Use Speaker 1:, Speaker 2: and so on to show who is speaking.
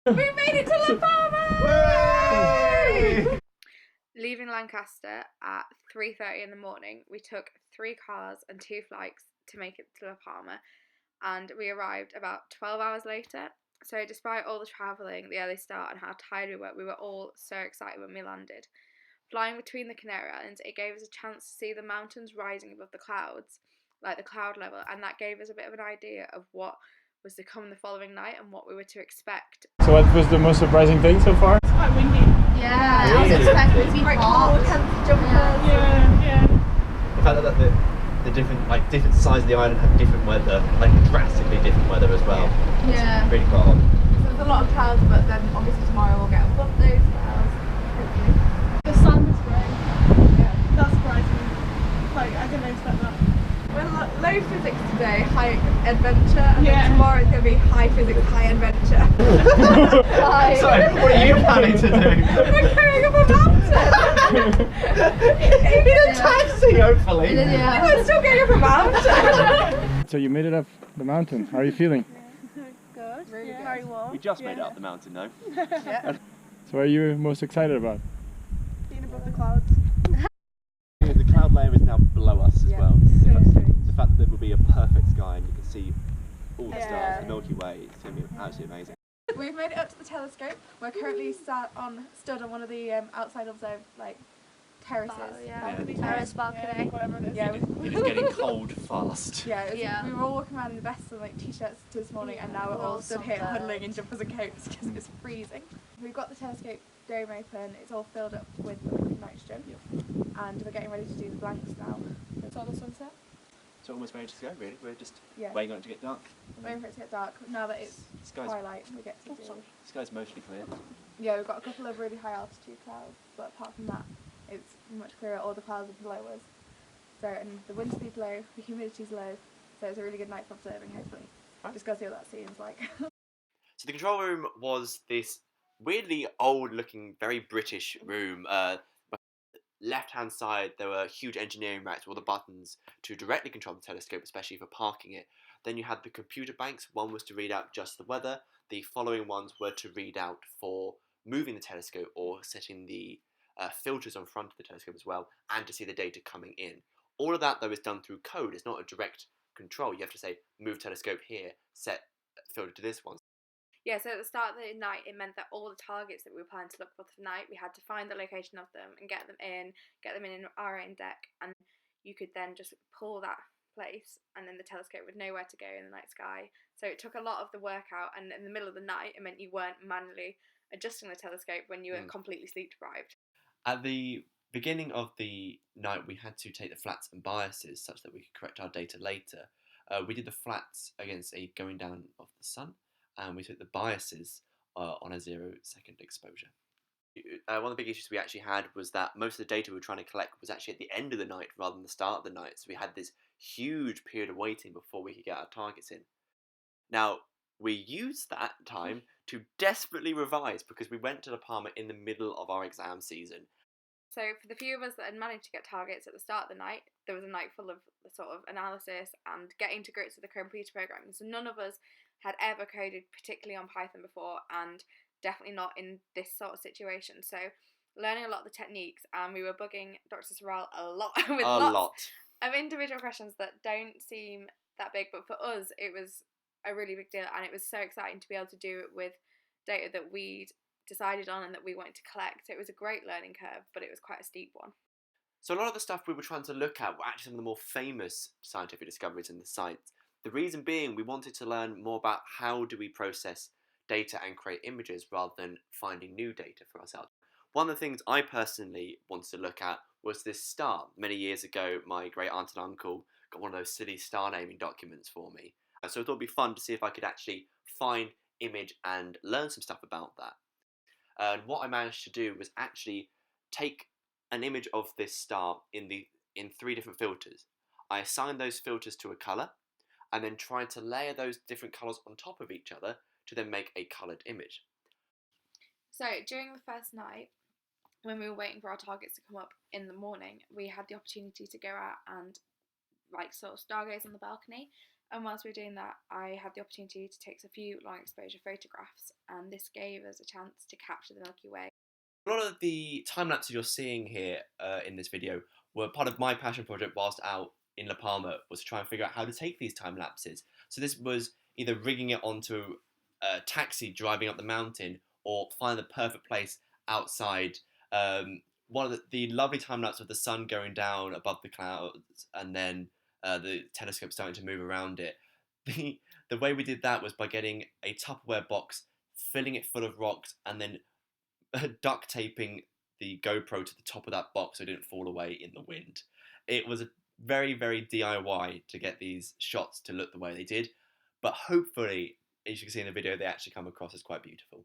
Speaker 1: We made it to La Palma! Leaving Lancaster at 3:30 in the morning, we took 3 cars and 2 flights to make it to La Palma, and we arrived about 12 hours later. So despite all the travelling, the early start and how tired we were all so excited when we landed. Flying between the Canary Islands, it gave us a chance to see the mountains rising above the clouds, like the cloud level, and that gave us a bit of an idea of what was to come the following night and what we were to expect.
Speaker 2: So what was the most surprising thing so far?
Speaker 3: It's quite windy.
Speaker 1: Yeah,
Speaker 3: I was expecting it to be hot. Yeah.
Speaker 4: The fact that the different sides of the island have different weather, like drastically different weather as well.
Speaker 1: Yeah.
Speaker 4: It's really quite odd.
Speaker 1: So there's a lot of clouds, but then obviously tomorrow we'll get above those clouds, hopefully.
Speaker 3: The sun is grey. Yeah. That's surprising. Like, I didn't expect that.
Speaker 1: We're low physics today, high adventure, and then tomorrow it's going to be high physics, high adventure.
Speaker 4: So, what are you planning to do?
Speaker 1: We're going up a mountain!
Speaker 4: In a taxi, hopefully.
Speaker 1: Yeah. We're still going up a mountain!
Speaker 2: So you made it up the mountain. How are you feeling?
Speaker 3: Good. Really good. Very warm.
Speaker 4: We just made it up the mountain, though.
Speaker 1: Yeah.
Speaker 2: So what are you most excited about?
Speaker 3: Being above the clouds.
Speaker 4: The cloud layer is now below us as well. The fact that there will be a perfect sky and you can see all the stars, the Milky Way, it's going to be absolutely amazing.
Speaker 1: We've made it up to the telescope. We're currently stood on one of the outside observed terraces.
Speaker 3: Terrace balcony. Whatever it is.
Speaker 1: Yeah,
Speaker 4: It is getting cold fast.
Speaker 1: we were all walking around in the vests and t-shirts this morning, and now we're all stood here huddling in jumpers and coats because it's freezing. We've got the telescope dome open. It's all filled up with liquid nitrogen, and we're getting ready to do the blanks now. Saw the sunset.
Speaker 4: It's almost ready to go, really. We're just
Speaker 1: Yeah.
Speaker 4: waiting on it to get dark.
Speaker 1: Waiting for it to get dark. Now that it's twilight, we get to do.
Speaker 4: The sky's mostly clear.
Speaker 1: Yeah, we've got a couple of really high altitude clouds, but apart from that, it's much clearer. All the clouds are below us. So, and the wind speed's low, the humidity's low, so it's a really good night for observing, hopefully. Just go see what that scene's like.
Speaker 5: So the control room was this weirdly old-looking, very British room. Left-hand side, there were huge engineering racks with all the buttons to directly control the telescope, especially for parking it. Then you had the computer banks. One was to read out just the weather. The following ones were to read out for moving the telescope or setting the filters on front of the telescope as well, and to see the data coming in. All of that, though, is done through code. It's not a direct control. You have to say, move telescope here, set filter to this one. Yeah, so at the start of the night, it meant that all the targets that we were planning to look for tonight, we had to find the location of them and get them in our own deck, and you could then just pull that place, and then the telescope would know where to go in the night sky. So it took a lot of the work out, and in the middle of the night, it meant you weren't manually adjusting the telescope when you were completely sleep deprived. At the beginning of the night, we had to take the flats and biases such that we could correct our data later. We did the flats against a going down of the sun, and we took the biases on a 0-second exposure. One of the big issues we actually had was that most of the data we were trying to collect was actually at the end of the night rather than the start of the night, so we had this huge period of waiting before we could get our targets in. Now, we used that time to desperately revise because we went to La Palma in the middle of our exam season. So for the few of us that had managed to get targets at the start of the night, there was a night full of sort of analysis and getting to grips with the computer programming. So none of us had ever coded particularly on Python before, and definitely not in this sort of situation. So learning a lot of the techniques, and we were bugging Dr. Sobral a lot with lots of individual questions that don't seem that big, but for us it was a really big deal, and it was so exciting to be able to do it with data that we'd decided on and that we wanted to collect. It was a great learning curve, but it was quite a steep one. So a lot of the stuff we were trying to look at were actually some of the more famous scientific discoveries in the site. The reason being we wanted to learn more about how do we process data and create images rather than finding new data for ourselves. One of the things I personally wanted to look at was this star. Many years ago, my great aunt and uncle got one of those silly star naming documents for me. So I thought it'd be fun to see if I could actually find, image and learn some stuff about that. And what I managed to do was actually take an image of this star in 3 different filters. I assigned those filters to a colour, and then tried to layer those different colours on top of each other to then make a coloured image. So during the first night, when we were waiting for our targets to come up in the morning, we had the opportunity to go out and sort of stargaze on the balcony.
Speaker 1: And whilst we were doing that, I had the opportunity to take a few long exposure photographs, and this gave us a chance to capture the Milky Way.
Speaker 5: A lot of the time lapses you're seeing here in this video were part of my passion project whilst out in La Palma, was to try and figure out how to take these time lapses. So this was either rigging it onto a taxi driving up the mountain or find the perfect place outside. One of the lovely time lapse of the sun going down above the clouds and then the telescope starting to move around it. The way we did that was by getting a Tupperware box, filling it full of rocks, and then duct taping the GoPro to the top of that box so it didn't fall away in the wind. It was a very, very DIY to get these shots to look the way they did, but hopefully, as you can see in the video, they actually come across as quite beautiful.